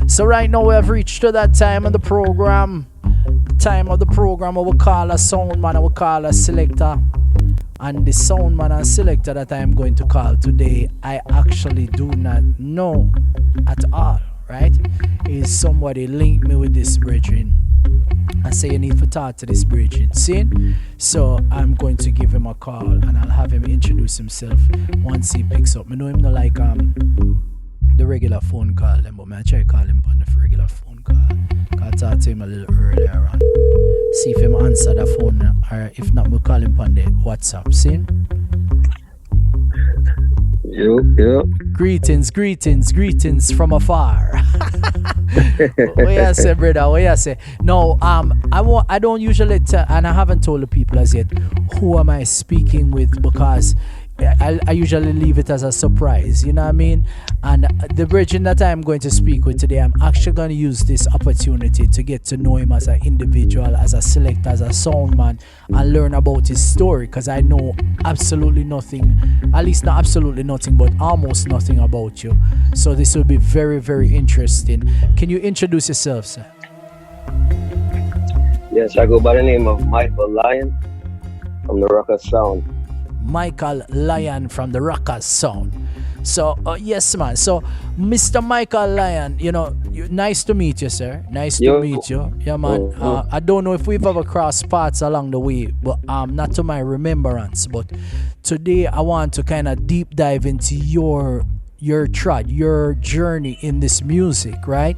So right now we have reached to that time of the program. The time of the program I will call a sound man, I will call a selector. And the sound man and selector that I am going to call today, I actually do not know at all, right? Is somebody linked me with this brethren. I say you need to talk to this brethren. See? So I'm going to give him a call and I'll have him introduce himself once he picks up. I know him not like the regular phone call, but I try to call him on the regular phone call. I talked to him a little earlier on. See if him answer the phone, or if not, we'll call him on the WhatsApp. See? Yep. Greetings from afar. What you say, brother? What you say? No, I don't usually tell, and I haven't told the people as yet who am I speaking with, because I usually leave it as a surprise, you know what I mean? And the virgin that I'm going to speak with today, I'm actually going to use this opportunity to get to know him as an individual, as a selector, as a sound man, and learn about his story, because I know absolutely nothing, at least not absolutely nothing, but almost nothing about you. So this will be very, very interesting. Can you introduce yourself, sir? Yes, I go by the name of Michael Lyon from the Ruckus Sound. Michael Lyon from the Ruckus Sound. So, yes, man. So, Mr. Michael Lyon, nice to meet you, sir. Nice to meet you. Yeah, man. I don't know if we've ever crossed paths along the way, but not to my remembrance. But today, I want to kind of deep dive into your journey in this music, right?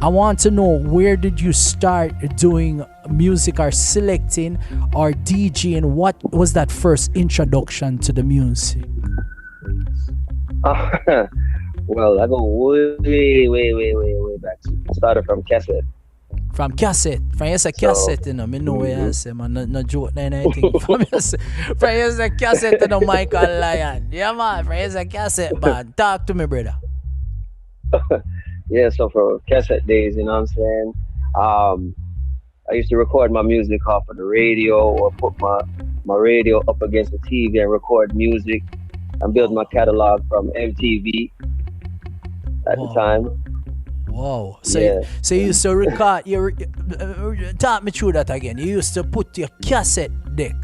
I want to know, where did you start doing music or selecting or DJing? What was that first introduction to the music? Well, I go way back. I started from cassette. From cassette. From yes a cassette, you know. Me know where I say, man. No joke, no anything. From yes a cassette, you know, Michael Lyon. Yeah, man. From yes a cassette, man. Talk to me, brother. Yeah, so for cassette days, you know what I'm saying? I used to record my music off of the radio, or put my radio up against the TV and record music and build my catalog from MTV at the time. Wow. So you used to record, talk me through that again. You used to put your cassette deck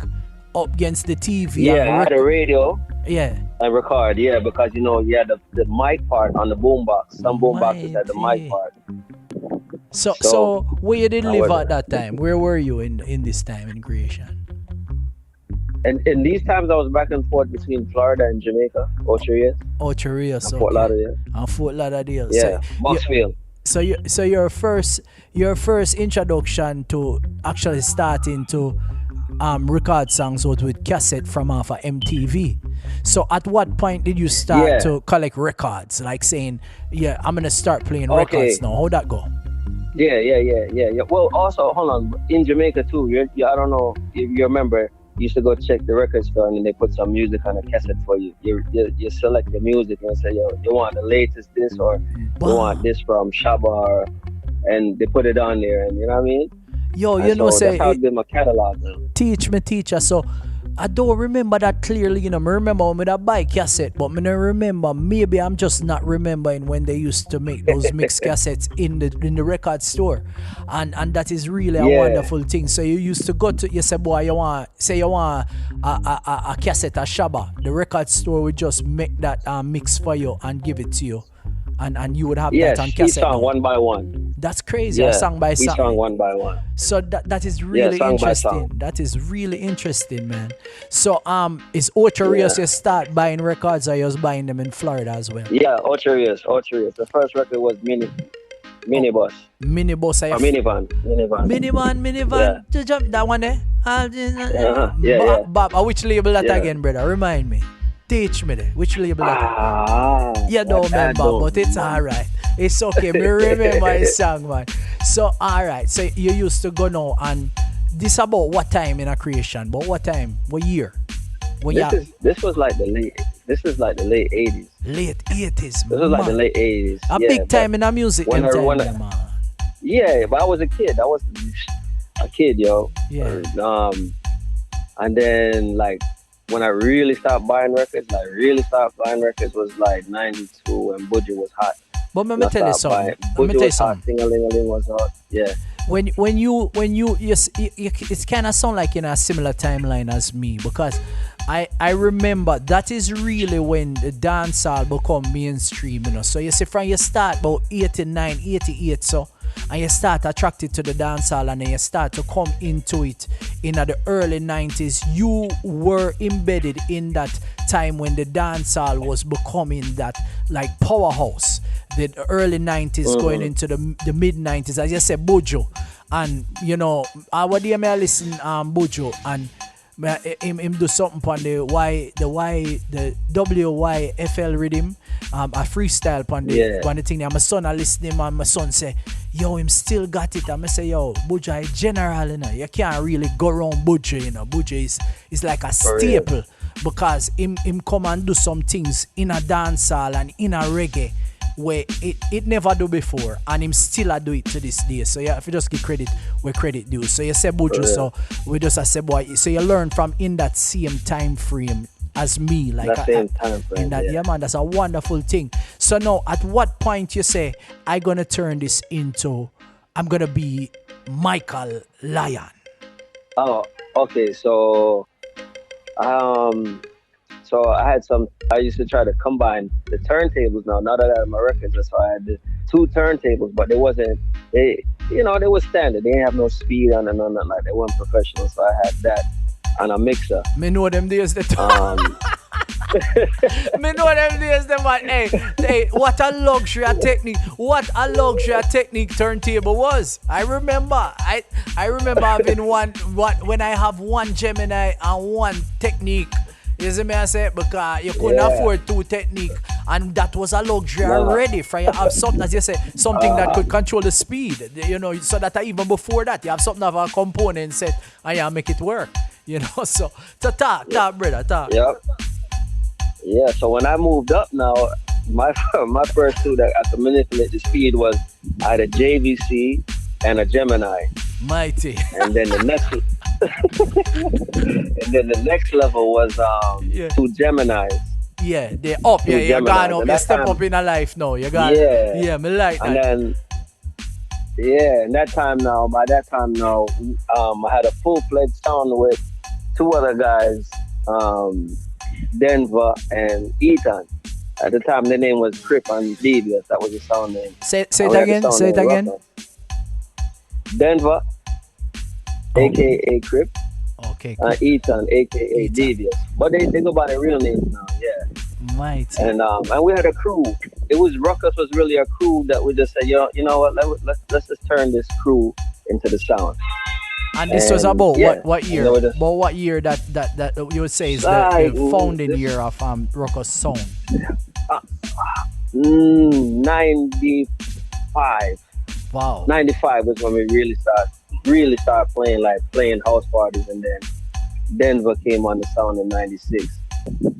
up against the TV. Yeah, I had a radio. Yeah. And record, because you had the mic part on the boombox. Some boomboxes had the mic part. So where you didn't live at that time? Where were you in this time in creation? And in these times, I was back and forth between Florida and Jamaica, Ocho Rios, okay. Fort Lauderdale. And Fort Lauderdale. Yeah, Moxfield. So your first introduction to actually starting to record songs was with cassette from off of MTV. So at what point did you start to collect records? Like saying, I'm gonna start playing records now. How'd that go? Yeah. Well, also, hold on. In Jamaica too, I don't know if you remember, you used to go check the record store and then they put some music on a cassette for you. You select the music and say, you want the latest this, or you want this from Shabba, and they put it on there, and you know what I mean? Say, that's how I did my catalog now. Teach me, teacher. So I don't remember that clearly, I remember when I buy cassette, but I don't remember, maybe I'm just not remembering when they used to make those mixed cassettes in the record store. And that is really a wonderful thing. So you used to go to, you say, boy, you want a cassette, a Shabba. The record store would just make that mix for you and give it to you. And you would have that on cassette. Each song one by one. That's crazy. A song by song. Each song one by one. So that is really interesting. That is really interesting, man. So is Ocho Rios you start buying records, or you was buying them in Florida as well? Yeah, Ocho Rios. The first record was Minibus. Minibus. Minivan. Yeah. That one there? Bob, which label that again, brother? Remind me. Teach me there. Which label that? You don't remember, but it's alright. It's okay. Me remember his song, man. So, alright. So, you used to go now, and this about what time in a creation? But what time? What year? This was like the late 80s. Late 80s. This was like the late 80s. A big time in the music. Man. Yeah, but I was a kid. I was a kid, yo. Yeah. And then like when I really stopped buying records was like 92 when Budgie was hot. But let me tell you something. Let me tell you something. Ting-a-ling-a-ling was out. Yeah. When you it's kind of sound like in a similar timeline as me, because I remember that is really when the dancehall become mainstream, you know. So you see, from you start about 89, 88, so, and you start attracted to the dancehall, and then you start to come into it in the early 90s. You were embedded in that time when the dancehall was becoming that like powerhouse. The early 90s going into the mid 90s, as you say, Buju, and you know, what do you may listen Buju, and him do something on the WYFL rhythm, a freestyle on the thing. And my son I listen him, and my son say, yo, him still got it. And I say, yo, Buju is general, you know. You can't really go around Buju, you know. Buju is like a staple, because him come and do some things in a dancehall and in a reggae where it never do before, and him still a do it to this day. So yeah, if you just give credit where credit due. So you say Buju, so we just say boy. So you learn from in that same time frame as me, like that same time frame. In that, yeah man, that's a wonderful thing. So now, at what point you say I'm gonna turn this into, I'm gonna be Michael Lion? Oh, okay. So I used to try to combine the turntables now that I had my records. So I had the 2 turntables, but they were standard. They didn't have no speed on and nothing like that. They weren't professional. So I had that and a mixer. Me know them days me know them days them, man. Hey, what a luxury technique. What a luxury technique turntable was. I remember having one when I have one Gemini and one technique. You see me I say, because you couldn't afford 2 technique, and that was a luxury already. For you have something, as you say, something that could control the speed, you know, so that even before that you have something of a component set and you make it work, you know. So talk brother, talk. Yeah, so when I moved up now, my first 2 that I could manipulate the speed was I had a JVC and a Gemini. Mighty. And then the next level was 2 Geminis. Yeah, they're up. Yeah, you're gone up. You step up in a life now. You got yeah, me like that. And then by that time now, I had a full-fledged sound with 2 other guys, Denver and Ethan. At the time, the name was Crip and Devious. That was the sound name. Say it again. Ruckus. Denver, a.k.a. Crip. Okay. Cool. Ethan, a.k.a. Devious. But they go by their real names now, yeah. Mighty. And we had a crew. It was Ruckus was really a crew that we just said, you know what, let's just turn this crew into the sound. And this was about what year? About what year that you would say is the founding year of Ruckus Sound? 95. Wow. 95 was when we really started playing house parties, and then Denver came on the sound in 96.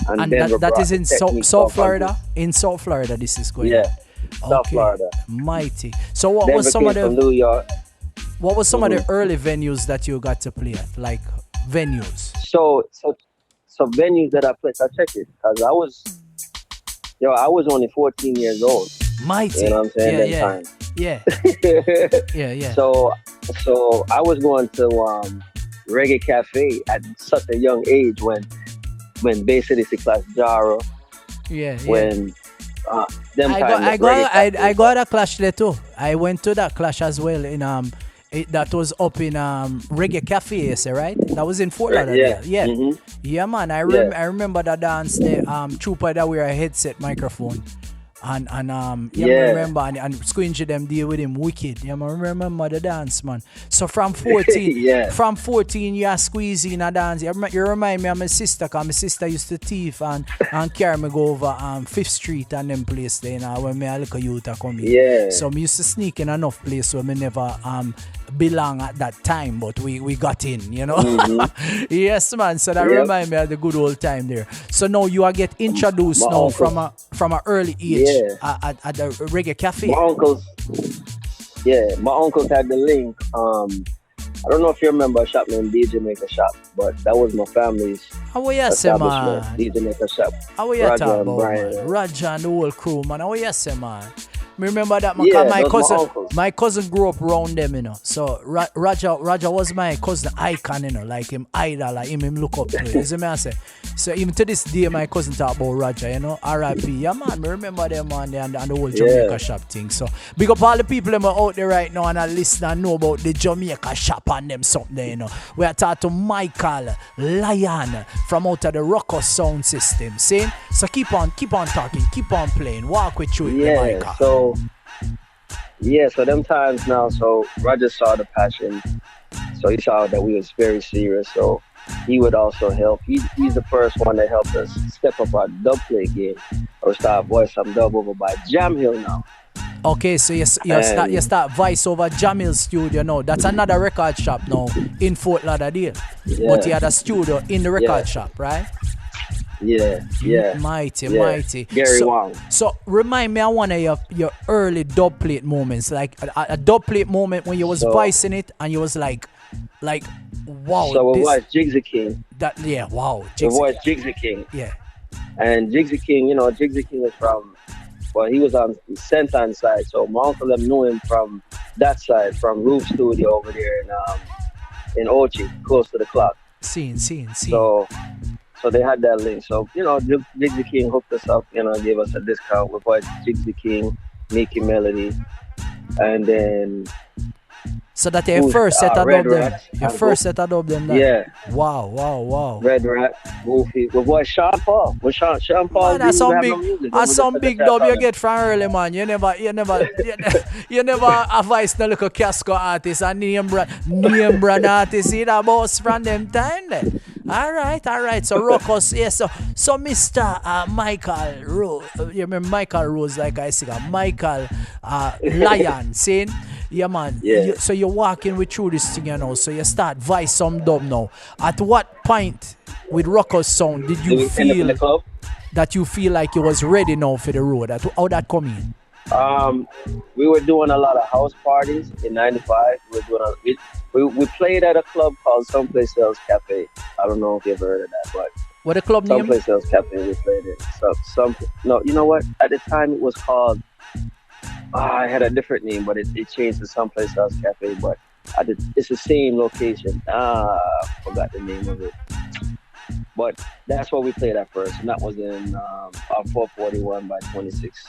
And that is in South Florida? In South Florida this is going on. South Florida. Mighty. So what Denver was some of the New York? What was some of the early venues that you got to play at? Like venues? So venues that I played, I checked it, because I was only 14 years old. Mighty. You know what I'm saying? Yeah. Yeah. So I was going to Reggae Cafe at such a young age when Bay City Class Jaro. Yeah. When I got a clash there too. I went to that clash as well in that was up in Reggae Cafe, you say, right? That was in Fort Lauderdale. Yeah. Mm-hmm. Yeah, man. I remember that dance there. Trooper that wear a headset microphone. And remember and Squingy them deal with him wicked. I remember the dance, man. So from 14 from 14 you are squeezing a dance. You remind me of my sister, because my sister used to thief and carry me go over 5th Street and them place there, you know, when me a little youth come in. Yeah. So me used to sneak in enough place where me never belong at that time, but we got in, you know. Mm-hmm. Yes, man. So that remind me of the good old time there. So now you are get introduced from a early age at the Reggae Cafe. My uncles had the link. I don't know if you remember a shop named DJ Maker Shop, but that was my family's establishment. DJ Maker Shop. How are you talking about, man? Roger and the whole crew, man. How are you say, man? remember that, Yeah, my cousin grew up around them, you know. So Roger was my cousin icon, you know, like him idol, like him look up to. You see me I say? So even to this day, my cousin talk about Roger, you know, R.I.P. Yeah, man, me remember them, man, and the whole Jamaica shop thing. So big up all the people that are out there right now and I listen and know about the Jamaica shop and them something, you know. We are talking to Michael Lion from out of the Ruckus sound system. See? So keep on talking, keep on playing, walk with you, Michael. So them times now, so Roger saw the passion, so he saw that we was very serious, so he would also help. He's the first one that helped us step up our dub play game, or start voice some dub over by Jam Hill now. Okay, so you start voice over Jam Hill studio now. That's another record shop now in Fort Lauderdale. Yeah. But you had a studio in the record shop, right? Yeah. Mighty. Gary Wong. So remind me of one of your early dub plate moments, like a dub plate moment when you was voicing it and you was like, wow. So it was Jigsy King. Wow. It was Jigsy King. Yeah. And Jigsy King, you know, Jigsy King is from, well, he was on the Senton side, so my uncle them knew him from that side, from Roof Studio over there in Ochi, close to the clock. Scene. So they had that link. So, you know, Jigsy King hooked us up, you know, gave us a discount with Jigsy King, Mickey Melody, and then... So that your first set of dub them. Your first set of dub them. Yeah. Wow. Red Rat, Goofy. With boy Sean Paul. With Sean Paul. Man, that's some big dub you get from early, man. You never advise no little Casco artist and name brand artist. See that boss from them time then. All right. So Ruckus, yes. So Mr. Michael Rose, you remember Michael Rose, like I said, Michael Lion, saying, yeah, man. Yeah. So you're walking with through this thing, you know. So you start voice some dub now. At what point with Ruckus sound did you feel that you feel like you was ready now for the road? How that come in? We were doing a lot of house parties in '95. We played at a club called Someplace Else Cafe. I don't know if you ever heard of that, but what the club name? Someplace Else Cafe. We played it. No, you know what? At the time it was called. I had a different name, but it changed to Someplace Else Cafe. But it's the same location. I forgot the name of it. But that's what we played at first, and that was in on 441 by 26th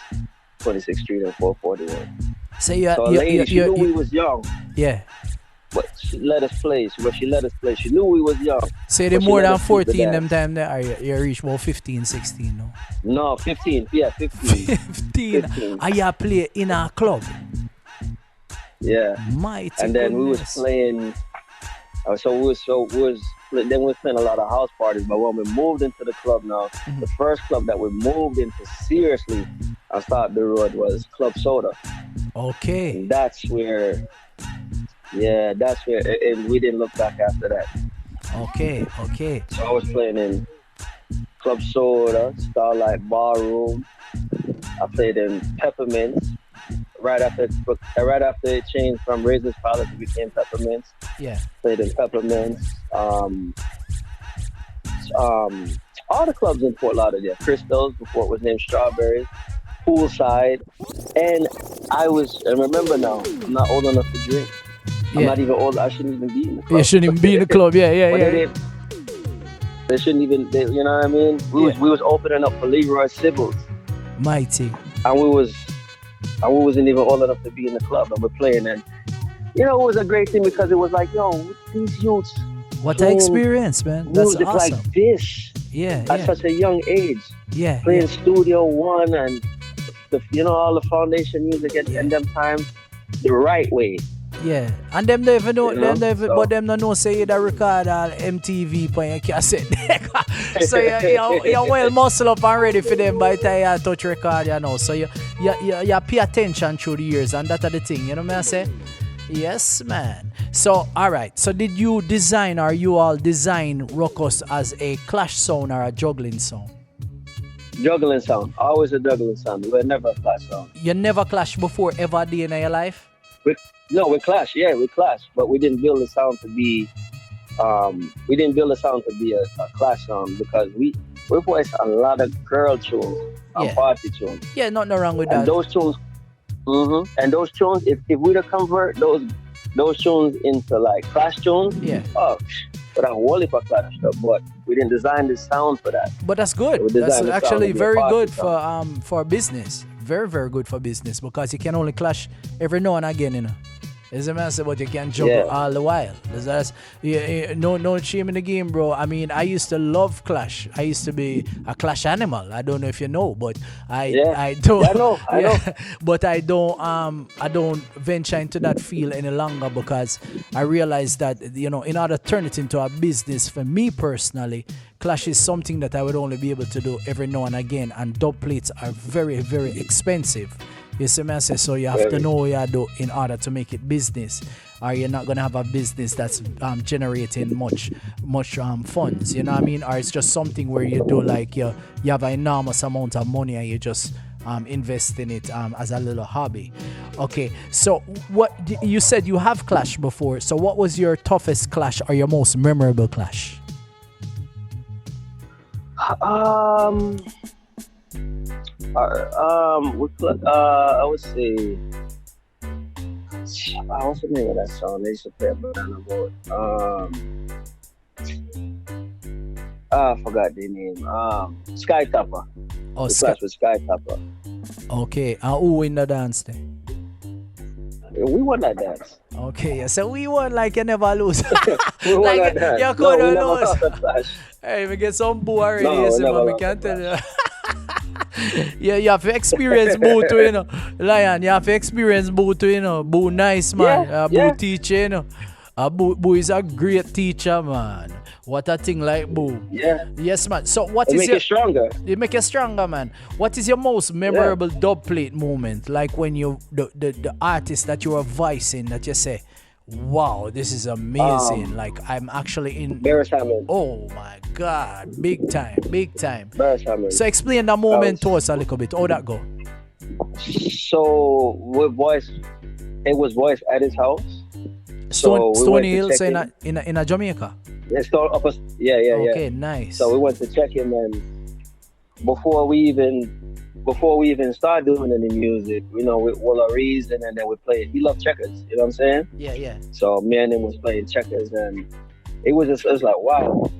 Street and 441. So she knew we was young. Yeah. But she let us play. She knew we was young. Say they more than 14 them time there, or you reach about 15, 16 no? No, 15. Yeah, 15. 15. And you play in a club? Yeah. Mighty and then goodness. We was playing. Then we were playing a lot of house parties. But when we moved into the club now, the first club that we moved into seriously and started the road was Club Soda. Okay. And that's where, and we didn't look back after that. Okay. So I was playing in Club Soda, Starlight Ballroom. I played in Peppermints. Right after it changed from Razor's Palace, it became Peppermints. Yeah. Played in Peppermints. All the clubs in Fort Lauderdale. Crystals, before it was named Strawberries. Poolside. And remember now, I'm not old enough to drink. I'm not even old. I shouldn't even be in the club. You shouldn't even be in the club. Yeah. They shouldn't even. You know what I mean? We was opening up for Leroy Sibbles. Mighty. And we wasn't even old enough to be in the club, and we're playing. And you know, it was a great thing because it was like, yo, these youths. What an experience, man! That's music awesome. Like this. At such a young age. Yeah. Playing Studio One and all the foundation music and them times the right way. Yeah, and them never know, but them don't know say you da record all MTV on your cassette. So you're well muscle up and ready for them by the time you touch record, you know. So you pay attention through the years, and that's the thing, you know what I say? Yes, man. So, alright, so did you design or you all design Ruckus as a clash sound or a juggling sound? Juggling sound, always a juggling sound. We were never a clash sound. You never clashed before ever day in your life? We clashed, but we didn't build the sound to be a clash sound because we voiced a lot of girl tunes and party tunes. Yeah, nothing wrong with that. And those tunes And those tunes, if we to convert those tunes into like clash tunes, but a whole heap of clash stuff. But we didn't design the sound for that. But that's good. That's actually very good for business. Very, very good for business, because you can only clash every now and again, you know. It's a mess, but you can juggle all the while. That's no shame in the game, bro. I mean, I used to love Clash. I used to be a Clash animal. I don't know if you know, but I don't. I know. But I don't venture into that field any longer, because I realized that, you know, in order to turn it into a business for me personally, Clash is something that I would only be able to do every now and again, and dub plates are very, very expensive. You see me, I say, so you have to know what you do in order to make it business, or you're not gonna have a business that's generating much funds. You know what I mean? Or it's just something where you do like you have an enormous amount of money and you just invest in it as a little hobby. Okay, so what you said you have Clash before. So what was your toughest Clash or your most memorable Clash? I would say, what's the name of that song? They used to play a banana boat. I forgot the name. Skytopper. Oh, Clash with Skytopper. Okay, and who win the dance then? We won that dance. Okay, so we won like you never lose. We won like that dance. You couldn't lose. Hey, we get some boo already, man. We can't tell you. Yeah, you have to experience Boo too, you know. Lion, you have to experience Boo too, you know. Boo nice, man. Boo teacher, you know. Boo is a great teacher, man. What a thing like Boo. Yeah. Yes, man. So what it is make you stronger. It make you stronger, man. What is your most memorable dub plate moment? Like when you the artist that you are voicing, that you say, wow, this is amazing. Like I'm actually in oh my God, big time. So explain that moment to us a little bit. How that go? So it was voiced at his house. Stony Hills in a Jamaica. Yeah, Okay, nice. So we went to check him, and before we even start doing any music, you know, with Willa Reason, and then we played. He loved checkers, you know what I'm saying? Yeah. So me and him was playing checkers, and it was like wow.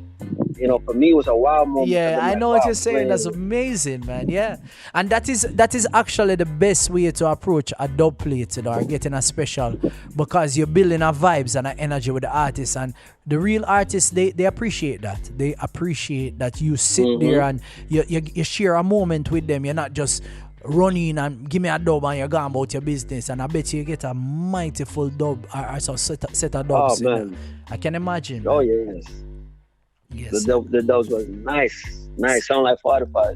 You know, for me, it was a wow moment. Yeah, I know what you're saying. That's amazing, man. Yeah, and that is actually the best way to approach a dub plate or getting a special, because you're building a vibes and an energy with the artists, and the real artists they appreciate that. They appreciate that you sit there and you share a moment with them. You're not just running and give me a dub and you're going about your business. And I bet you get a mighty full dub or set of dubs. Oh man, I can imagine. Oh yes. Yes. The dubs was nice. Sound like 45.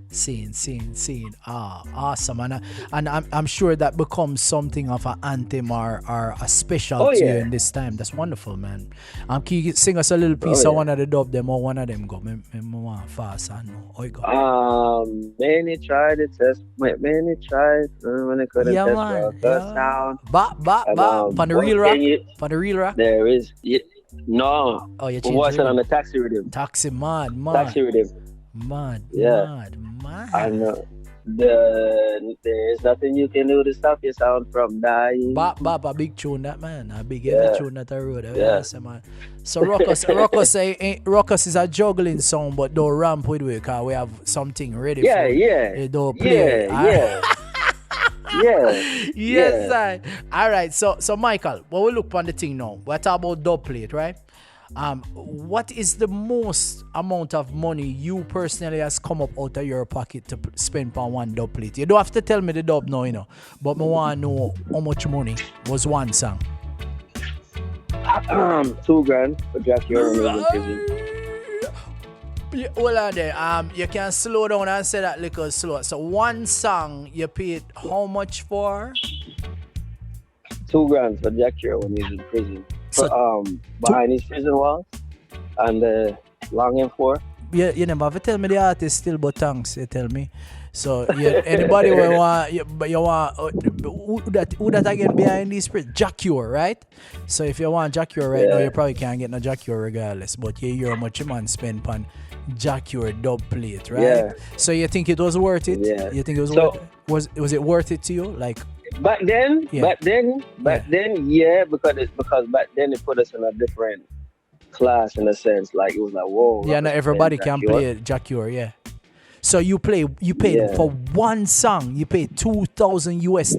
Scene. Awesome. And I'm sure that becomes something of an anthem or a special to you in this time. That's wonderful, man. Can you sing us a little piece of one of the dub them or one of them go? Me want fast, I know. Oh, go. Many tried to test. Many tried when they couldn't test the sound. For the real rock. There is. No. Oh, you're watching on the taxi rhythm. Taxi mad. Taxi rhythm. Mad. I know. There is nothing you can do to stop your sound from dying. A big tune that, man. A big heavy tune that I wrote. Man. So Ruckus is a juggling song, but don't ramp with it, because we have something ready for it. You don't play. Yes, sir. All right. So Michael, when we look on the thing now, we're talking about dub plate, right? What is the most amount of money you personally has come up out of your pocket to spend on one dub plate? You don't have to tell me the dub now, you know, but I want to know how much money was one song. $2,000 for Jackie Orr. Hold on there. You can slow down and say that little slow. So one song you paid how much for? $2,000 for Jackie when he's in prison. Behind his prison walls and longing for. You never have to tell me the artist still, but thanks. You tell me. So anybody who want who that again behind this prison? Jacure, right? So if you want Jacure right now, you probably can't get no Jacure regardless. But you hear how much you man spend on Jacure dub plate, right? Yeah. So you think it was worth it? Yeah. You think it was worth it? Was it worth it to you? Like back then, yeah, because back then it put us in a different class in a sense. Like it was like, whoa. Yeah, not everybody can play Jacure, yeah. So you paid for one song, you paid $2,000 US.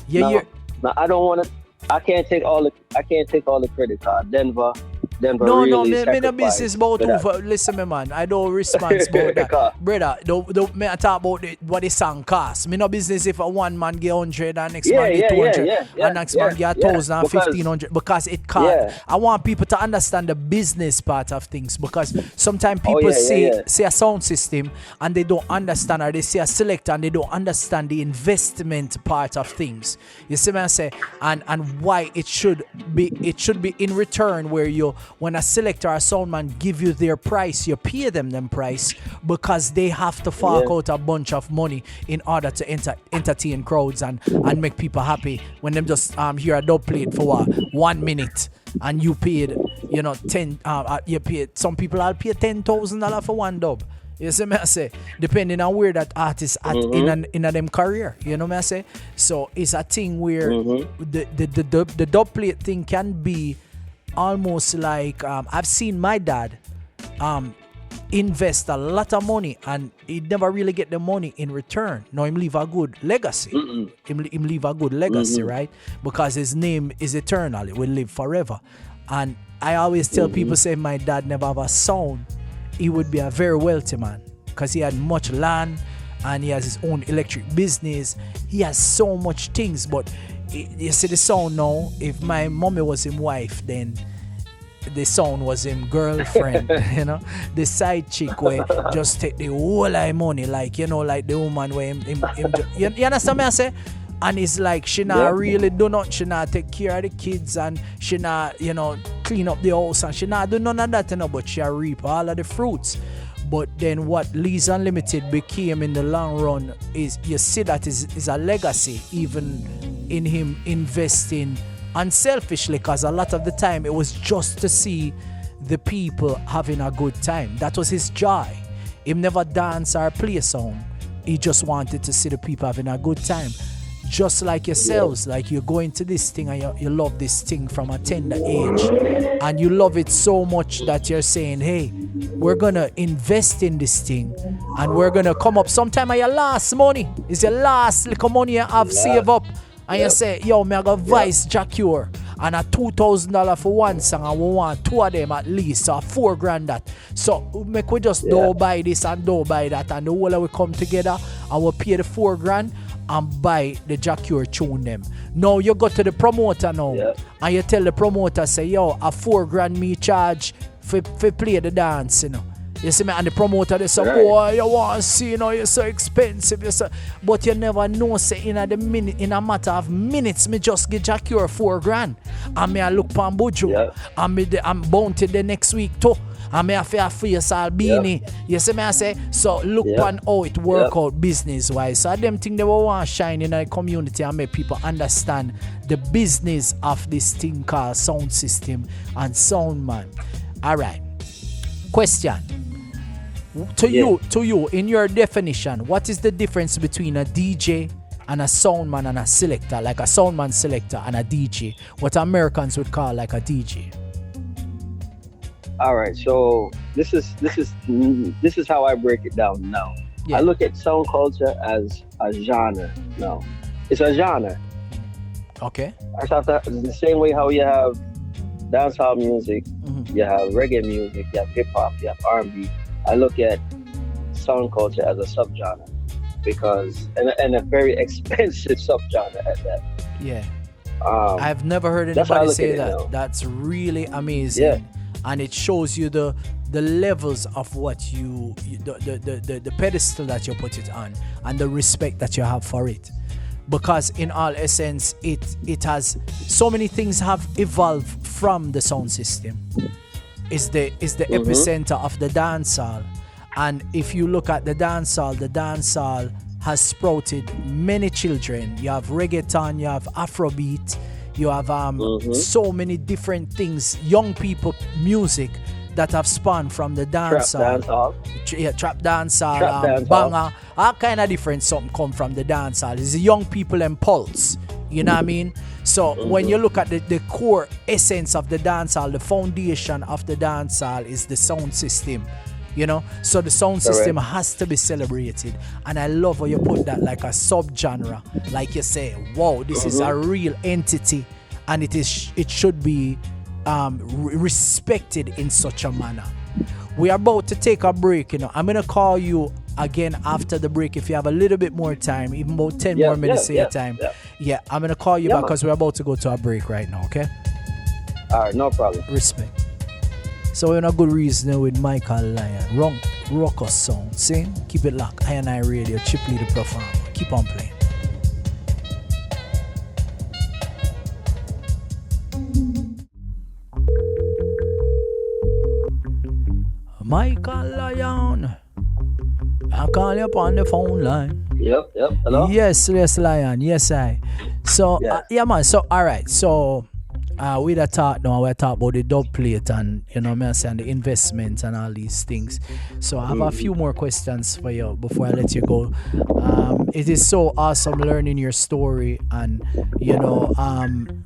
Yeah. Now I don't want to. I can't take all the credit card. Denver No, really me no business about listen, me man. I don't response about that, brother. Don't me talk about what the song cost. Me no business if a one man get 100 and next man get 200 and next man get 1,000 and 1,500 because it cost. Yeah. I want people to understand the business part of things because sometimes people say a sound system and they don't understand, or they say a selector and they don't understand the investment part of things. You see what I say? And why it should be in return where when a selector or a sound man give you their price, you pay them price because they have to fork out a bunch of money in order to entertain crowds and make people happy when them just hear a dub plate for 1 minute and you paid you paid, some people will pay $10,000 for one dub. You see me I say? Depending on where that artist at in a them career. You know me I say? So it's a thing where the dub plate thing can be almost like I've seen my dad invest a lot of money and he never really get the money in return. Now him leave a good legacy. Him leave a good legacy, right? Because his name is eternal. It will live forever. And I always tell people, say my dad never have a sound, he would be a very wealthy man because he had much land and he has his own electric business. He has so much things, but you see the sound now, if my mommy was him wife, then the sound was him girlfriend, the side chick where just take the whole of money, like, like the woman where him you understand me I say? And it's like she not really do not, she not take care of the kids and she not, clean up the house and she not do none of that, but she reap all of the fruits. But then what Lee's Unlimited became in the long run is, you see that is a legacy, even in him investing unselfishly, because a lot of the time it was just to see the people having a good time. That was his joy. He never dance or play a song. He just wanted to see the people having a good time. Just like yourselves, like you go into this thing and you love this thing from a tender age and you love it so much that you're saying, hey, we're gonna invest in this thing and we're gonna come up sometime at your last money. It's your last little money you have saved up and you say, yo, me I got Vice Jacure and a $2,000 for one song and we want two of them at least, so $4,000 that. So make we just do buy this and do buy that and the whole of we come together and we pay the $4,000 and buy the Jacure tune them. Now you go to the promoter now and you tell the promoter, say, yo, a $4,000 me charge for play the dance, You see me? And the promoter they say, boy, you want to see, you're so expensive. But you never know, say, in a matter of minutes, me just get Jacure $4,000 and me I look pan Buju and I'm bound to the next week too. And me have a face all beanie. You see me I say? So look on how it work out business wise. So them thing they will want to shine in the community and make people understand the business of this thing called sound system and sound man. Alright. Question. To you, in your definition, what is the difference between a DJ and a sound man and a selector? Like a sound man selector and a DJ. What Americans would call like a DJ. All right, so this is how I break it down now. I look at sound culture as a genre now. It's a genre. Okay. The same way how you have dancehall music, you have reggae music, you have hip hop, you have R&B. I look at sound culture as a subgenre because and a very expensive subgenre at that. Yeah. I've never heard anybody say that. Now. That's really amazing. Yeah. And it shows you the levels of what the pedestal that you put it on and the respect that you have for it. Because in all essence, it has so many things have evolved from the sound system. Is the epicenter of the dancehall. And if you look at the dancehall has sprouted many children. You have reggaeton, you have Afrobeat, you have so many different things, young people music that have spawned from the dancehall. Trap dancehall, banger, all kind of different something come from the dancehall. It's the young people impulse. You know what I mean? So when you look at the core essence of the dancehall, the foundation of the dancehall is the sound system. You know, so the sound system has to be celebrated, and I love how you put that like a subgenre, like you say, wow, this is a real entity, and it should be respected in such a manner. We are about to take a break. You know, I'm gonna call you again after the break if you have a little bit more time, even about 10 more minutes of your time. Yeah, I'm gonna call you back because we're about to go to a break right now. Okay. All right, no problem. Respect. So we're in a good reason with Michael Lion, Ruckus sound. See? Keep it locked. I Radio, Lee the Performa. Keep on playing. Michael Lion, I call you up on the phone line. Yep. Hello? Yes, Lion. Yes, I. So, yeah, man. So, all right. So, we talk now. We talk about the dub plate and and the investment and all these things. So I have a few more questions for you before I let you go. It is so awesome learning your story and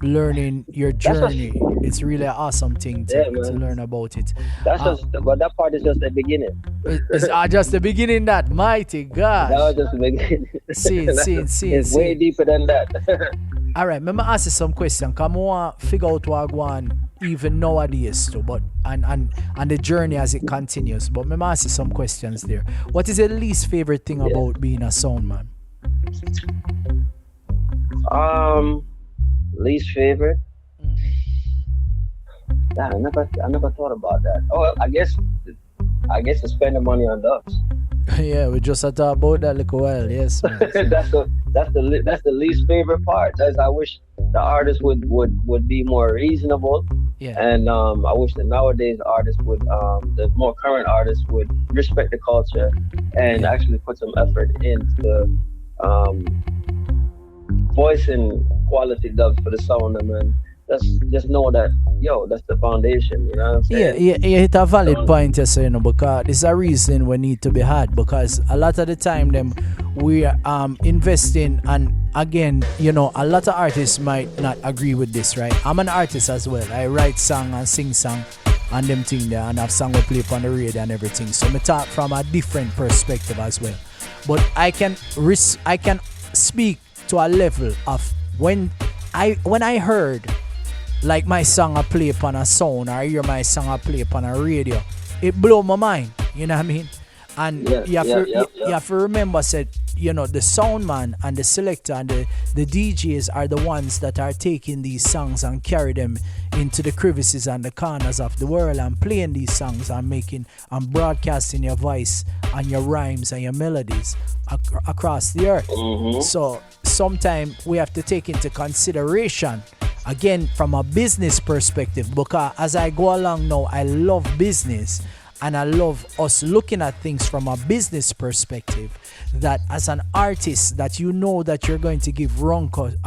learning your journey. It's really an awesome thing to learn about it. But that part is just the beginning. It's just the beginning. That mighty God. That was just the beginning. See. It's way deeper than that. All right, let me ask you some questions. Come on, figure out what I want even nowadays too, but and the journey as it continues. But let me ask you some questions there. What is your least favorite thing about being a sound man? Least favorite? I never thought about that. Oh, I guess to spend the money on dubs. Yeah, we just talked about that a little while. Yes, man. that's the least favorite part. I wish the artists would be more reasonable. Yeah. And I wish that nowadays artists would the more current artists would respect the culture and actually put some effort into voicing quality dubs for the sound, man. Just know that, that's the foundation, you know what I'm saying? Yeah, you hit a valid point, because there's a reason we need to be had, because a lot of the time we are investing, and again, a lot of artists might not agree with this, right? I'm an artist as well. I write song and sing song and them thing there, and have song we play up on the radio and everything. So I talk from a different perspective as well. But I can speak to a level of when I heard like my song I play upon a sound, or I hear my song I play upon a radio, it blow my mind, you know what I mean? And you have to remember, the sound man and the selector and the DJs are the ones that are taking these songs and carry them into the crevices and the corners of the world and playing these songs and broadcasting your voice and your rhymes and your melodies across the earth. Mm-hmm. So sometimes we have to take into consideration, again, from a business perspective, because as I go along now, I love business and I love us looking at things from a business perspective, that as an artist that that you're going to give Ruckus,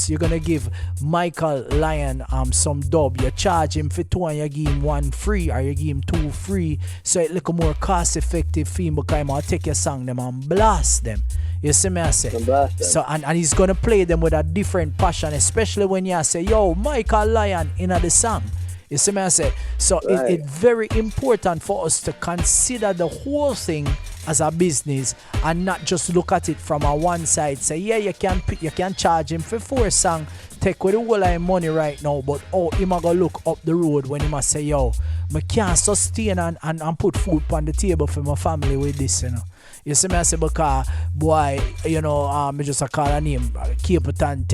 you're going to give Michael Lion some dub. You charge him for 2 and you give him 1 free, or you give him 2 free, so it look a more cost effective thing, because I'll take your song them and blast them. You see me I say? So and he's gonna play them with a different passion, especially when you say, yo, Michael Lion in the song. You see me I say? So it's very important for us to consider the whole thing as a business and not just look at it from a one side. Say, yeah, you can charge him for 4 songs, take with the whole of money right now, but he might go look up the road when he must say, yo, I can't sustain and put food on the table for my family with this, You see me I say, because boy, I just call a name, Capleton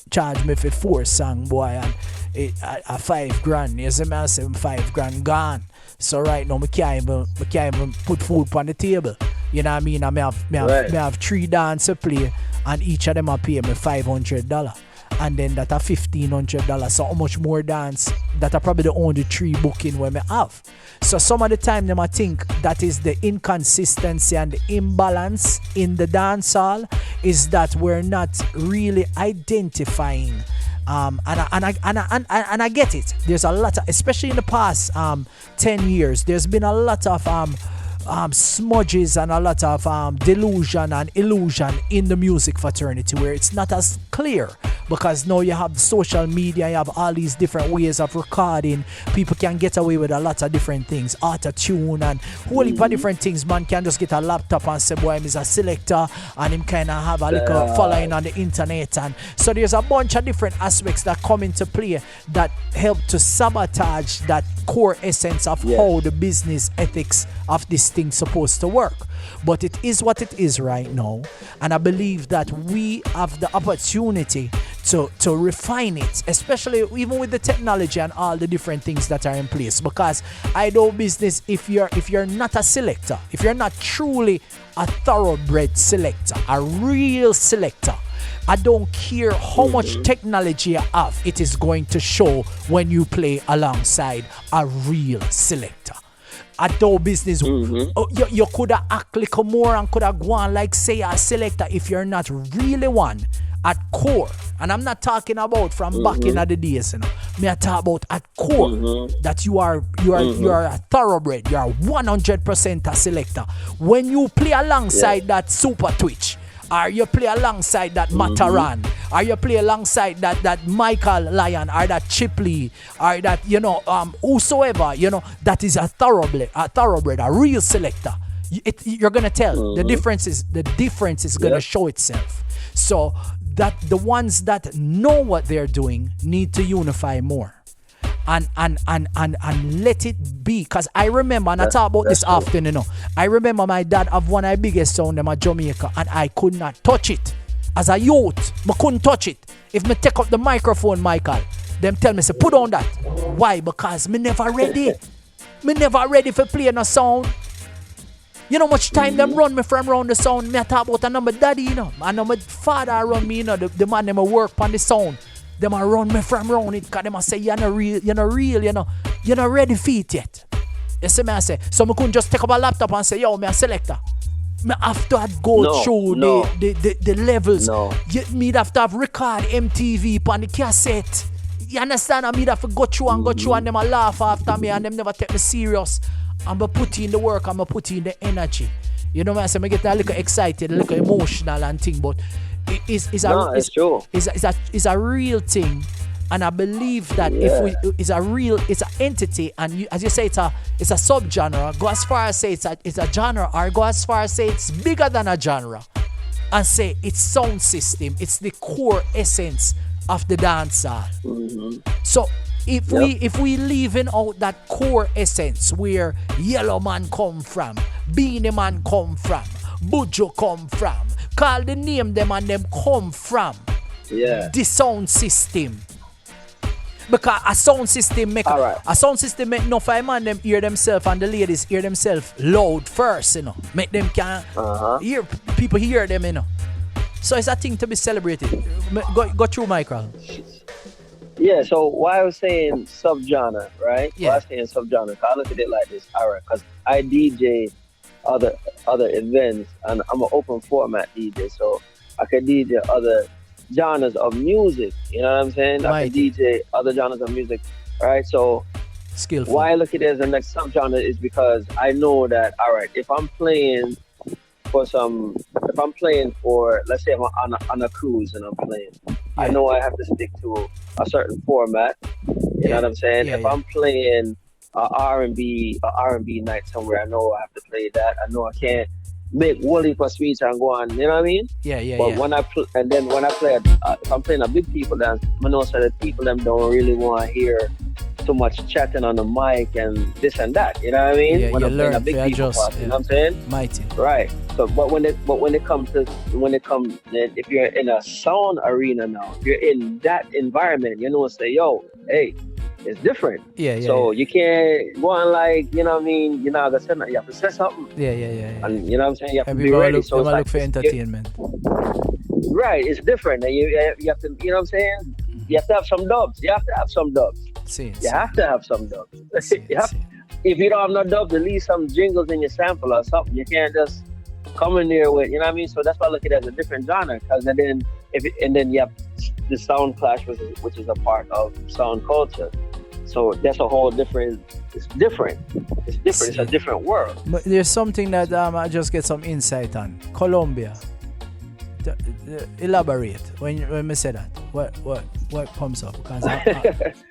charge me for 4 songs, boy, and a $5,000. You see me I say, $5,000 gone. So right now, I can't even put food on the table. You know what I mean? I have 3 dance to play, and each of them are pay me $500. And then that are $1,500. So how much more dance? That are probably the only 3 booking we may have. So some of the time them I think that is the inconsistency and the imbalance in the dance hall, is that we're not really identifying And I get it. There's a lot of, especially in the past 10 years, there's been a lot of smudges and a lot of delusion and illusion in the music fraternity, where it's not as clear, because now you have social media, you have all these different ways of recording. People can get away with a lot of different things, auto-tune and whole heap of different things. Man can just get a laptop and say, boy, I'm a selector, and him kind of have a little following on the internet. And so there's a bunch of different aspects that come into play that help to sabotage that core essence of how the business ethics of this thing supposed to work. But it is what it is right now, and I believe that we have the opportunity to refine it, especially even with the technology and all the different things that are in place. Because I do business, if you're not a selector, if you're not truly a thoroughbred selector, a real selector, I don't care how much technology you have, it is going to show when you play alongside a real selector. At our business, you could have act like more and could have gone like say a selector if you're not really one at core. And I'm not talking about from back in the days, you know. I talk about at core that you are a thoroughbred, you are 100% a selector. When you play alongside that Super Twitch, or you play alongside that Mataran, or you play alongside that Michael Lyon, or that Chipley, or that, whosoever, that is a thoroughbred, a real selector. You're gonna tell the difference is gonna show itself. So that the ones that know what they're doing need to unify more. And let it be. Because I remember, and I talk about this often, I remember my dad have one of the biggest sound them at Jamaica, and I could not touch it. As a youth, I couldn't touch it. If me take up the microphone, Michael, them tell me, say, put on that. Why? Because me never ready. Me never ready for playing a sound. You know much time them run me from around the sound. Me I talk about a number daddy, I know my father run me, the man them work on the sound. Them a run me from round it, because them a say you're not ready for it yet. You see me I say, so I couldn't just take up a laptop and say, yo, me a selector. Me have to go through the levels. Me have to have record MTV on the cassette. You understand? I me have to go through and them a laugh after me and them never take me serious. I'm going to put in the work, I'm going to put in the energy. You know what I say? I get a little excited, a little emotional and thing, but it's a real thing, and I believe that it's an entity, and as you say, it's a subgenre. Go as far as say it's a genre, or go as far as say it's bigger than a genre, and say it's sound system, it's the core essence of the dancehall. So if we leaving out that core essence where Yellow Man come from, Beanie Man come from, Bujo come from, call the name them and them come from the sound system. Because a sound system make no five man them hear themselves and the ladies hear themselves loud first, Make them can hear people hear them, So it's a thing to be celebrated. Go through, Michael. Yeah, so why I was saying subgenre, right? Yeah. Why I was saying subgenre, because I look at it like this, because I DJ other events, and I'm an open format DJ, so I can DJ other genres of music, you know what I'm saying? I can DJ other genres of music, right? So skillful. Why I look at it as the next subgenre is because I know that, all right, if I'm playing for, let's say I'm on a cruise and I'm playing, I know I have to stick to a certain format. You know what I'm saying? If I'm playing a R&B night somewhere, I know I have to play that. I know I can't make Wally for speech and go on. You know what I mean? But when I play, if I'm playing a big people dance, I know so that people them don't really want to hear too much chatting on the mic and this and that. You know what I mean? When I'm playing a big people party, you know what I'm saying? Mighty. Right. So, but when it comes, if you're in a sound arena now, if you're in that environment, say, yo, hey, it's different. So you can't go on like, you know what I mean? You're not gonna say nothing. You have to say something. And you know what I'm saying? You have to be ready. So look for entertainment. Right. It's different. And you have to, you know what I'm saying? You have to have some dubs. You have to have some dubs. If you don't have no dubs, at least some jingles in your sample or something. You can't just come in there with, you know what I mean? So that's why I look at it as a different genre, because then you have the sound clash, which is a part of sound culture. So that's a whole different. It's different. It's different. It's a different world. But there's something that I just get some insight on. Colombia. Elaborate when we say that. What comes up?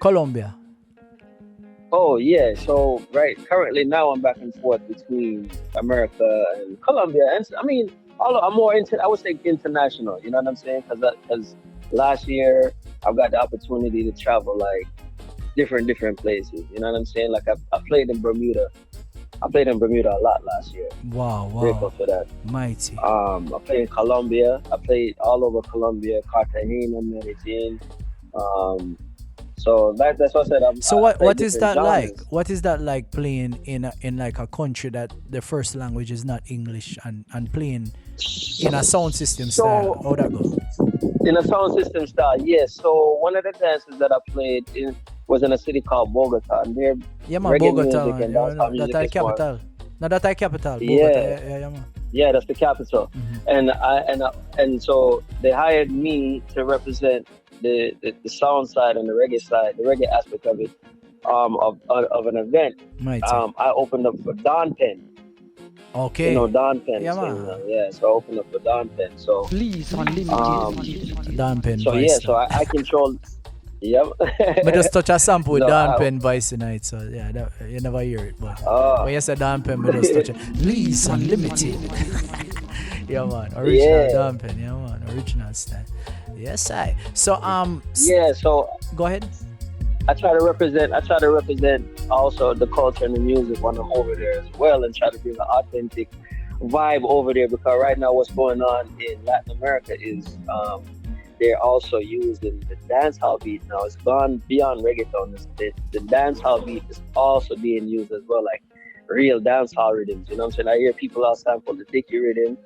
Colombia. Oh yeah. So currently now I'm back and forth between America and Colombia, and I mean, I'm more I would say international. You know what I'm saying? Because last year I've got the opportunity to travel like different places. You know what I'm saying? Like I played in Bermuda. I played in Bermuda a lot last year. Wow. Grateful for that. Mighty. I played in Colombia. I played all over Colombia, Cartagena, Medellin. So that's what I said. So what is that genres. like? What is that like playing in like a country that the first language is not English and playing in a sound system style? How that go? In a sound system style, yes. So one of the dances that I played was in a city called Bogota, and they're Bogota, that I capital. No, that I capital. Bogota. Yeah, man. Yeah, that's the capital. Mm-hmm. And so they hired me to represent the sound side and the reggae aspect of it, of an event. I opened up for Don Penn. Okay. You know Don Penn. Yeah, man. So I opened up for Don Penn. So please unlimited. Don Penn. So voice so I control. Yep. But just touch a sample with Don Penn voice tonight, so yeah, you never hear it. But when you say Don Penn, but just touch it. Please unlimited. Yeah, man. Original Don Penn. Yeah, man. Original style. Yes, I. So So go ahead. I try to represent also the culture and the music when I'm over there as well, and try to bring an authentic vibe over there, because right now what's going on in Latin America is they're also using the dancehall beat now. It's gone beyond reggaeton. The dancehall beat is also being used as well, like real dancehall rhythms. You know what I'm saying? I hear people out sample the Dicky rhythm.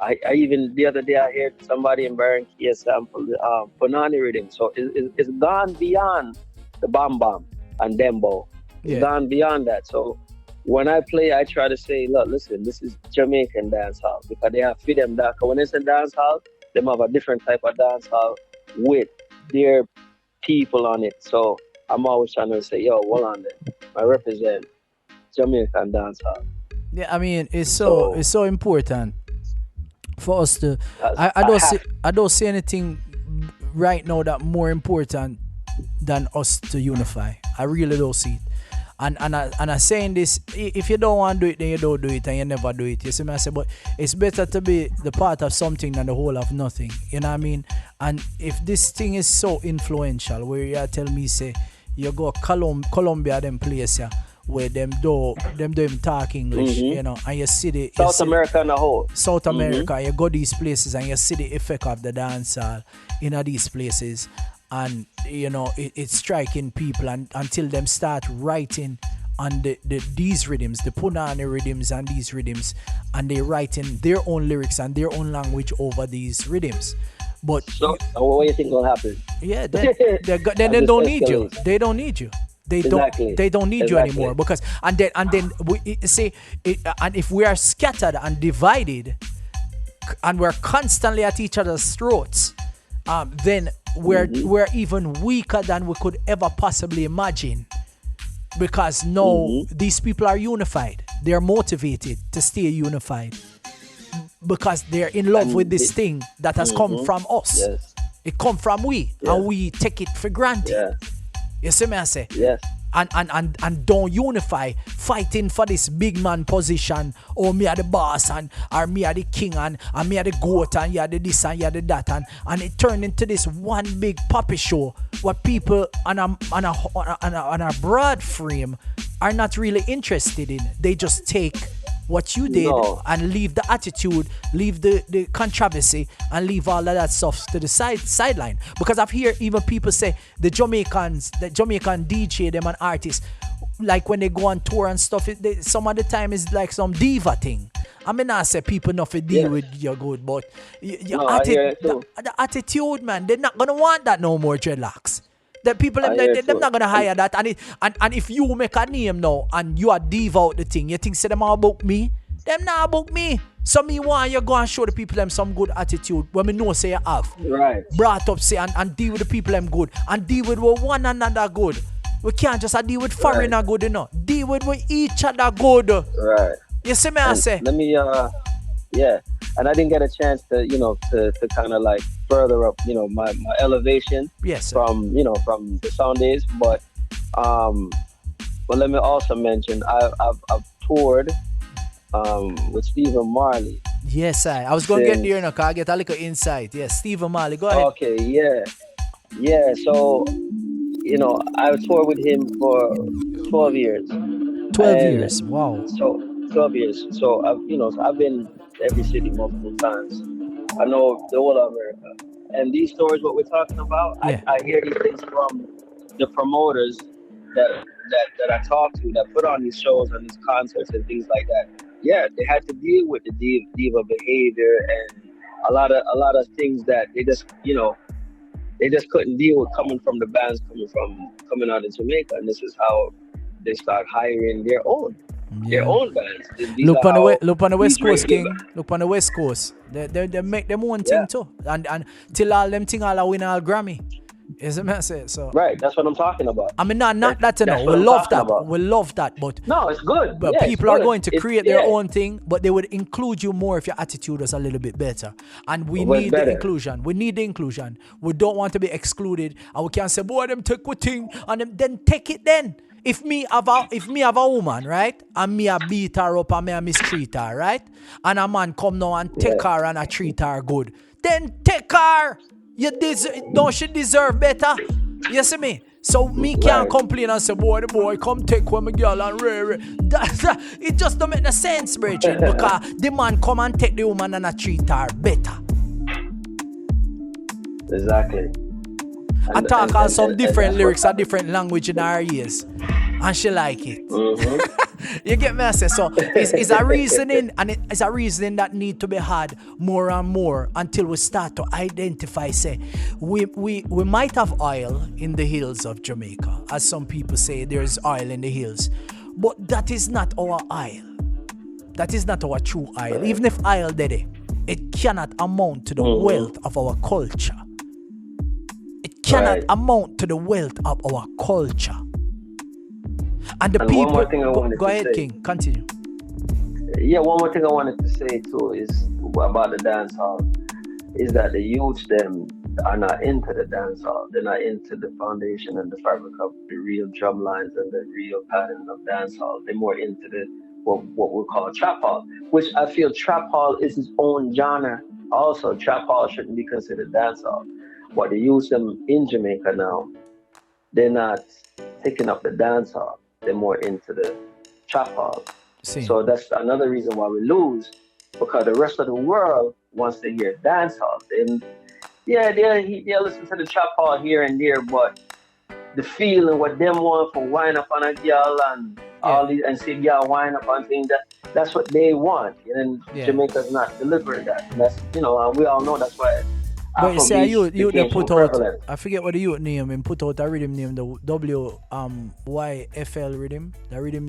I even the other day I heard somebody in Barranquilla sample the Punani rhythm. So it's gone beyond the bam bam and dembo. It's gone beyond that. So when I play, I try to say, look, listen, this is Jamaican dancehall, because they have fit them that. When it's a dancehall, they have a different type of dancehall with their people on it. So I'm always trying to say, yo, hold on there. I represent Jamaican dancehall. Yeah, I mean, it's so important for us to. I don't see anything right now that more important than us to unify. I really don't see it. And I'm saying this, if you don't want to do it, then you don't do it, and you never do it. You see me? I say, but it's better to be the part of something than the whole of nothing. You know what I mean? And if this thing is so influential, where you tell me, say, you go Colombia, them place, where them talk English, you know, and you see the South America and the whole. South America, you go these places and you see the effect of the dancehall in these places. And you know it's striking people, and until them start writing on these rhythms, the Punani rhythms and these rhythms, and they writing their own lyrics and their own language over these rhythms. But so what do you think will happen? Yeah, then they don't need you. They don't need you. They don't need you anymore, because and then we say and if we are scattered and divided and we're constantly at each other's throats, then we're even weaker than we could ever possibly imagine, because now these people are unified. They're motivated to stay unified because they're in love with this thing that has come from us. Yes. It come from we, and we take it for granted. Yeah. You see me? I say. Yes. And don't unify, fighting for this big man position, or me are the boss, or me are the king, and me are the goat, and you are the this and you are the that, and it turned into this one big puppy show what people on a broad frame are not really interested in. They just take what you did and leave the attitude, leave the controversy, and leave all of that stuff to the sideline. Because I've heard even people say the Jamaican DJ, them and artists, like when they go on tour and stuff, some of the time is like some diva thing. I mean, I say people not to deal with your good, but the attitude, man, they're not gonna want that no more, dreadlocks. The people, they're not gonna hire that, and if you make a name now and you are diva out the thing, you think say them all about me? them now book me. So me want you go and show the people them some good attitude when me know say you have. Right. Brought up say and deal with the people them good and deal with one another good. We can't just deal with foreigner good, you know. Deal with each other good. Right. You see me I say? Let me yeah. And I didn't get a chance to, to kind of like further up, my elevation. Yes. From the sound days, but let me also mention I've toured with Stephen Marley. Yes, I was going to get there now because I get a little insight. Yes, Stephen Marley, go ahead. Okay, yeah. So, I toured with him for 12 years. 12 years, wow. So 12 years. So I've been every city multiple times. I know the whole of America. And these stories, what we're talking about, I hear these things from the promoters that I talk to that put on these shows and these concerts and things like that. Yeah, they had to deal with the diva behavior and a lot of things that they just they just couldn't deal with coming from the bands coming out of Jamaica, and this is how they start hiring their own bands. Look on the West Coast, King. Look on the West Coast. They make them own thing too, and till all them thing all win all Grammy. Is it me say so? Right, that's what I'm talking about. I mean, not that, we love that. We love that, but no, it's good. But people are going to create their own thing, but they would include you more if your attitude was a little bit better. And we need the inclusion. We need the inclusion. We don't want to be excluded, and we can't say, boy, them take a thing, and then take it then. If me have a woman, right, and me a beat her up and me a mistreat her, right, and a man come now and take her and I treat her good, then take her. Don't she deserve better? You see me? So me can't complain and say, boy, the boy come take one my girl and rare. It just don't make no sense, Bridget, because the man come and take the woman and I treat her better. Exactly. I talk on some different lyrics, a different language in our ears, and she like it. Mm-hmm. You get me? I say so. It's a reasoning, and it's a reasoning that need to be had more and more until we start to identify. Say, we might have oil in the hills of Jamaica, as some people say there's oil in the hills, but that is not our oil. That is not our true oil. Even if oil did it cannot amount to the wealth of our culture. Cannot amount to the wealth of our culture. And the people. One more thing I wanted to ahead, say. King. Continue. Yeah, one more thing I wanted to say too is about the dance hall. Is that the youths them are not into the dance hall. They're not into the foundation and the fabric of the real drum lines and the real pattern of dance hall. They're more into the what we call trap hall, which I feel trap hall is its own genre. Also, trap hall shouldn't be considered dance hall. But they use them in Jamaica now. They're not taking up the dance hall. They're more into the trap hall. So that's another reason why we lose, because the rest of the world wants to hear dance hall. And they'll listen to the trap hall here and there, but the feeling what them want for wine up on a girl and all these and see girl wine up on things, that's what they want. And Jamaica's not delivering that. And that's we all know that's why. But you say you they put out prevalent. I forget what the youth name and put out a rhythm name, the YFL rhythm. The rhythm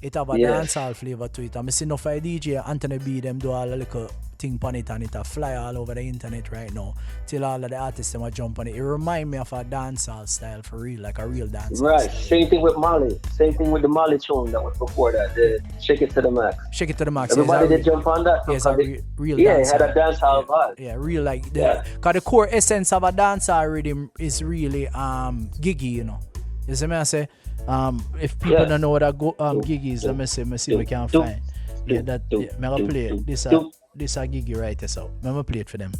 it have a dancehall flavor to it. I see enough of DJ Anthony B them do all a little thing on it and it a fly all over the internet right now. Till all of the artists them a jump on it. It remind me of a dancehall style for real, like a real dancehall Right. style. Same thing with Molly. Same thing with the Molly tune that was before that. The Shake It to the Max. Shake It to the Max. Everybody did jump on that. Yes, a real dancehall. It had a dancehall vibe. Yeah, real like cause the core essence of a dancehall rhythm is really giggy, you know. You see me I say? If people don't know what a gig is, let me see if we can find. Yeah, that I'm gonna play it. This a giggy right here, so I'm gonna play it for them.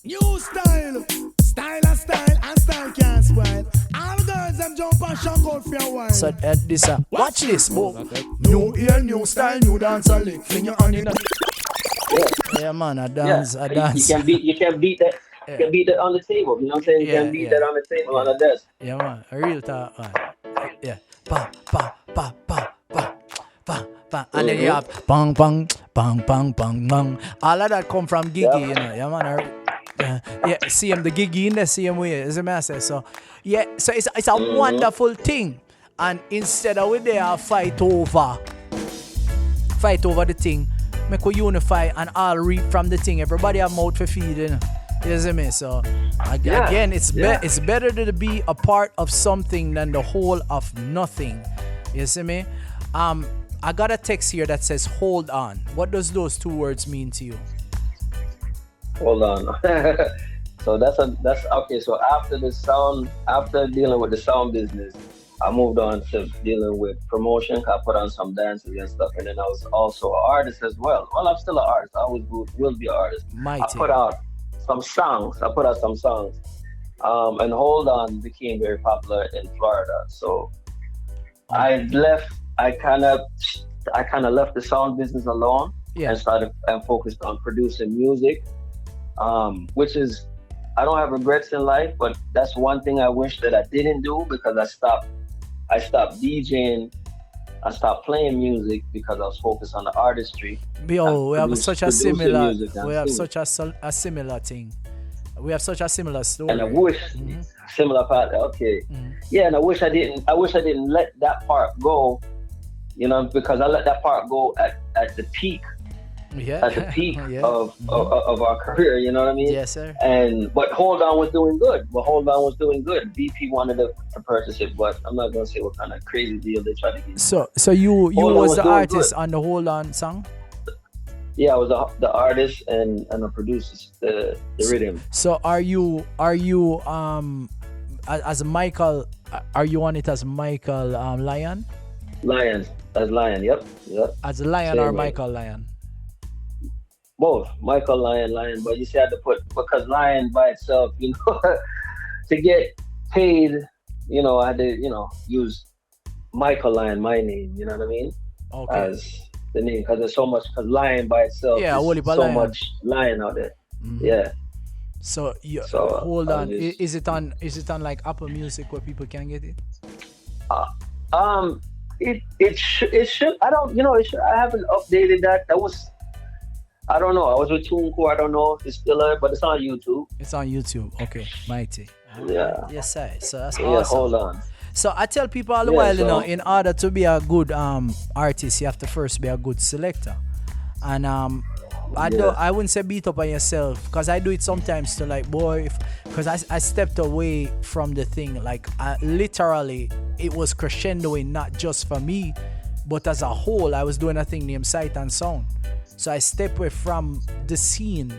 New style, and style can't spoil. All girls them jump and shock out for a while. So this watch this, boom. New ear, new style, new dancer lick. Fling your hand in the. Yeah, man, a dance. You can beat that. You can beat that on the table. You know what I'm saying? You can beat that on the table on the desk. Yeah, man, a real talk, man. Yeah, pa pa pa pa pa pa pa, and then you have bang bang bang bang bang bang. All of that come from giggy, you know. Yeah, man. See him the giggy in the same way, as a master. So so it's a wonderful thing. And instead of we there fight over fight over the thing. Make we unify and all reap from the thing. Everybody have mouth for feeding. You see me? So again, it's better to be a part of something than the whole of nothing. You see me? I got a text here that says hold on. What does those two words mean to you? Hold on. So that's okay. So after dealing with the sound business, I moved on to dealing with promotion. I put on some dances and stuff, and then I was also an artist as well. Well, I'm still an artist. I always will be an artist. Mighty. I put out some songs. And Hold On became very popular in Florida. So I kind of left the sound business alone and focused on producing music, which is, I don't have regrets in life, but that's one thing I wish that I didn't do, because I stopped DJing. I stopped playing music because I was focused on the artistry. Yo, we have such a similar thing. We have such a similar story. And I wish similar part. Okay. Mm-hmm. Yeah, and I wish I didn't let that part go, because I let that part go at the peak. Yeah. At the peak of our career, you know what I mean? Yes, sir. But Hold On was doing good. BP wanted to purchase it, but I'm not gonna say what kind of crazy deal they tried to get. So you was the artist on the Hold On song? Yeah, I was the artist and I produced the rhythm. So are you as Michael? Are you on it as Michael Lion? Lion, as Lion. Yep. As a Lion or Michael Lion? Both, Michael Lion, but you see, I had to put, because Lion by itself, to get paid, I had to, use Michael Lion, my name, you know what I mean? Okay. As the name, because there's so much, because Lion by itself, there's so much Lion out there. Mm-hmm. Yeah. So Hold On, is it on like Apple Music where people can get it? It should, I don't, I haven't updated that. I don't know. I was with TuneCore. I don't know if it's still there, but it's on YouTube. It's on YouTube. Okay, mighty. Yeah. Yes, sir. So that's awesome. Yeah, Hold On. So I tell people all the while, in order to be a good artist, you have to first be a good selector. And I wouldn't say beat up on yourself, because I do it sometimes to because I stepped away from the thing. Like literally, it was crescendoing not just for me, but as a whole. I was doing a thing named Sight and Sound. So I step away from the scene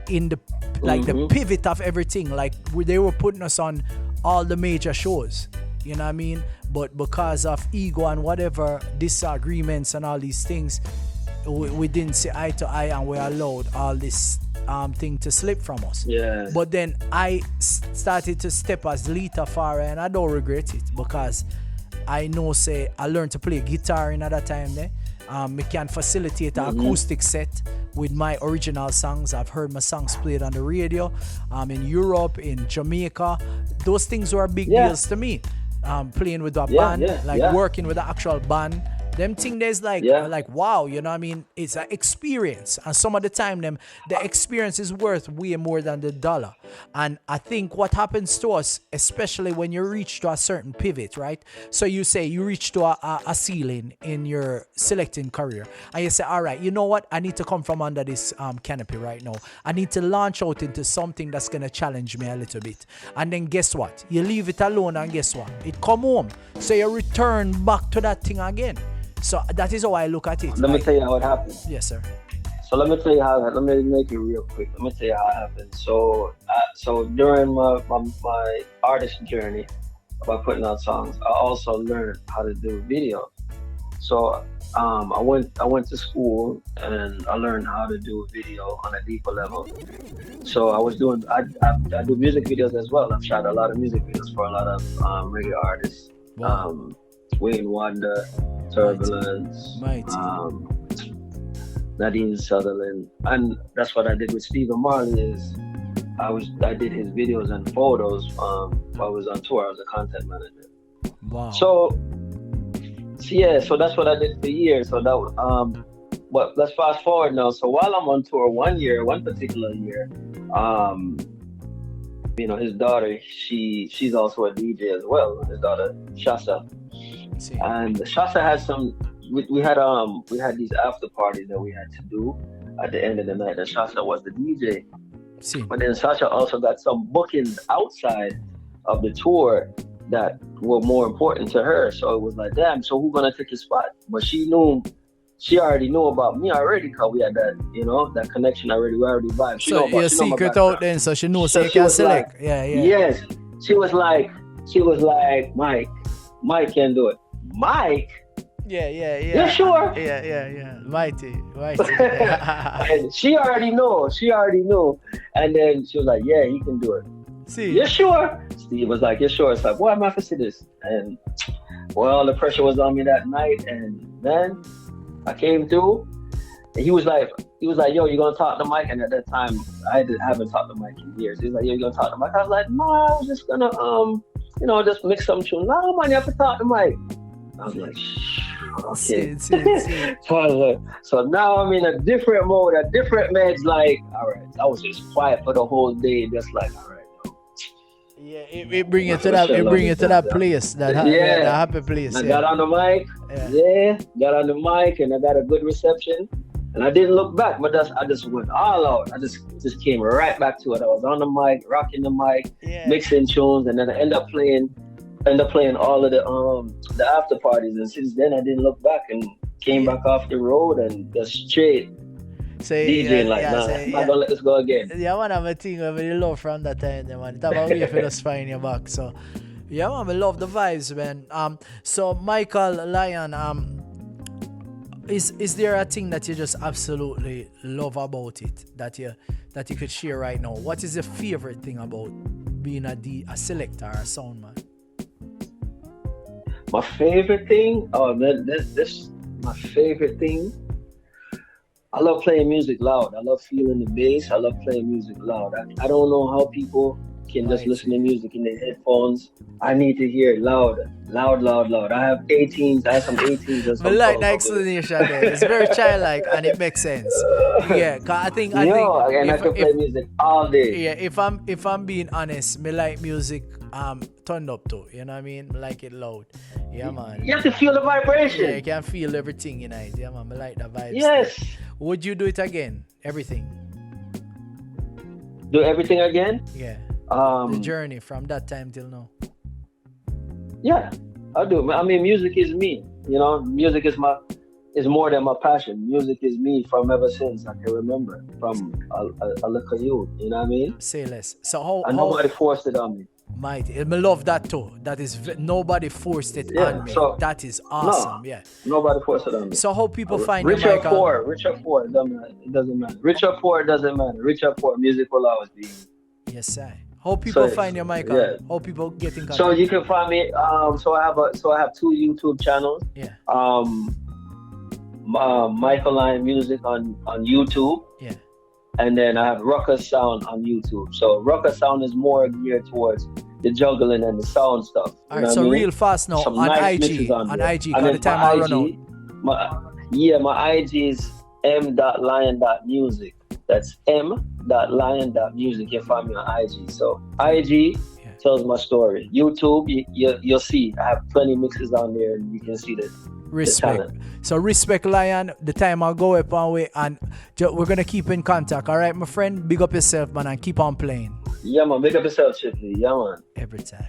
in the the pivot of everything. Like they were putting us on all the major shows, you know what I mean? But because of ego and whatever disagreements and all these things, we didn't see eye to eye, and we allowed all this thing to slip from us. Yeah. But then I started to step as Lee the Performa, and I don't regret it, because I know I learned to play guitar in that time there. We can facilitate an acoustic set with my original songs. I've heard my songs played on the radio in Europe, in Jamaica. Those things were big deals to me. Playing with a band, working with the actual band. Them thing there's like wow, you know what I mean? It's an experience, and some of the time the experience is worth way more than the dollar. And I think what happens to us, especially when you reach to a certain pivot, right? So you say you reach to a ceiling in your selecting career, and you say, all right, you know what? I need to come from under this canopy right now. I need to launch out into something that's gonna challenge me a little bit. And then guess what? You leave it alone, and guess what? It come home. So you return back to that thing again. So that is how I look at it. Let me tell you how it happened. Yes, sir. So let me tell you how. Let me make it real quick. Let me tell you how it happened. So during my artist journey, by putting out songs, I also learned how to do videos. So I went to school and I learned how to do video on a deeper level. So I do music videos as well. I've shot a lot of music videos for a lot of reggae artists. Wow. Wayne Wonder, Turbulence, Nadine Sutherland, and that's what I did with Stephen Marley. I did his videos and photos while I was on tour. I was a content manager. Wow. So that's what I did for years. So that but let's fast forward now. So while I'm on tour, one particular year, his daughter, she's also a DJ as well. His daughter Shasta. And Shasta has some we had these after parties that we had to do at the end of the night, and Sasha was the DJ. See. But then Sasha also got some bookings outside of the tour that were more important to her. So it was like, damn, so who's gonna take his spot? But she already knew about me already, because we had that, that connection already. We already vibed. So your secret out then, so she knows so you can select. Like, yeah. Yes. She was like, Mike can do it. Mike? Yeah. You sure? Yeah. Mighty. And she already knew. And then she was like, yeah, he can do it. See? You sure? Steve was like, you sure? It's like, boy, I'm happy to see this. And well, the pressure was on me that night, and then I came through. And he was like, yo, you gonna talk to Mike? And at that time, I haven't talked to Mike in years. He was like, yo, you gonna talk to Mike? I was like, no, I was just gonna just mix some tune. No, man, you have to talk to Mike. I was like, okay. See. So now I'm in a different mode, a different meds. Like, all right, I was just quiet for the whole day, just like, all right. Yeah, it bring you to that. It bring you to that place, that happy place. I got on the mic. Yeah, got on the mic, and I got a good reception. And I didn't look back, but I just went all out. I just came right back to it. I was on the mic, rocking the mic, mixing tunes, and then I end up playing all of the after parties. And since then, I didn't look back and came back off the road and just straight DJing I'm not gonna let this go again. Yeah, man, I'm a thing of the love from that time, man. It's about way for the spine in your back. So, yeah, man, I love the vibes, man. So Michael Lion, is there a thing that you just absolutely love about it that you could share right now? What is your favorite thing about being a selector or a sound man? My favorite thing? Oh man, my favorite thing. I love playing music loud. I love feeling the bass. I love playing music loud. I don't know how people can just listen to music in their headphones. I need to hear it loud. I have 18s. I have some 18s. But like the explanation there, it's very childlike and it makes sense. Yeah, cause I think. And I can play music all day. Yeah, if I'm being honest, me like music turned up to. You know what I mean? Me like it loud. Yeah, man. You have to feel the vibration. Yeah, you can feel everything in it. Yeah, man. Me like the vibes. Yes. There. Would you do it again? Everything. Do everything again? Yeah. The journey from that time till now. Yeah, I do. I mean, music is me. Music is more than my passion. Music is me from ever since I can remember, from a little youth. You know what I mean? Say less. So how? And nobody forced it on me. Mighty. I love that too. That is nobody forced it on me. So, that is awesome. No, nobody forced it on me. So how people find rich your or poor, it doesn't matter. Rich or poor, it doesn't matter. Rich or poor, music will always be. Yes, sir. How people find your mic? Yeah. How people get in contact? So you can find me. So I have 2 YouTube channels. Yeah. Michael Lion Music on YouTube. Yeah. And then I have Ruckus Sound on YouTube. So Ruckus Sound is more geared towards the juggling and the sound stuff. All right, so real fast now on IG. On IG, by the time I run out. My IG is m.lion.music. That's m.lion.music. You can find me on IG. So IG tells my story. YouTube, you'll see. I have plenty mixes on there, and you can see the respect. So respect, Lion. The time I'll go up and way, and we're gonna keep in contact. All right, my friend. Big up yourself, man, and keep on playing. Yeah, man. Big up yourself, Chipley. Yeah, man. Every time.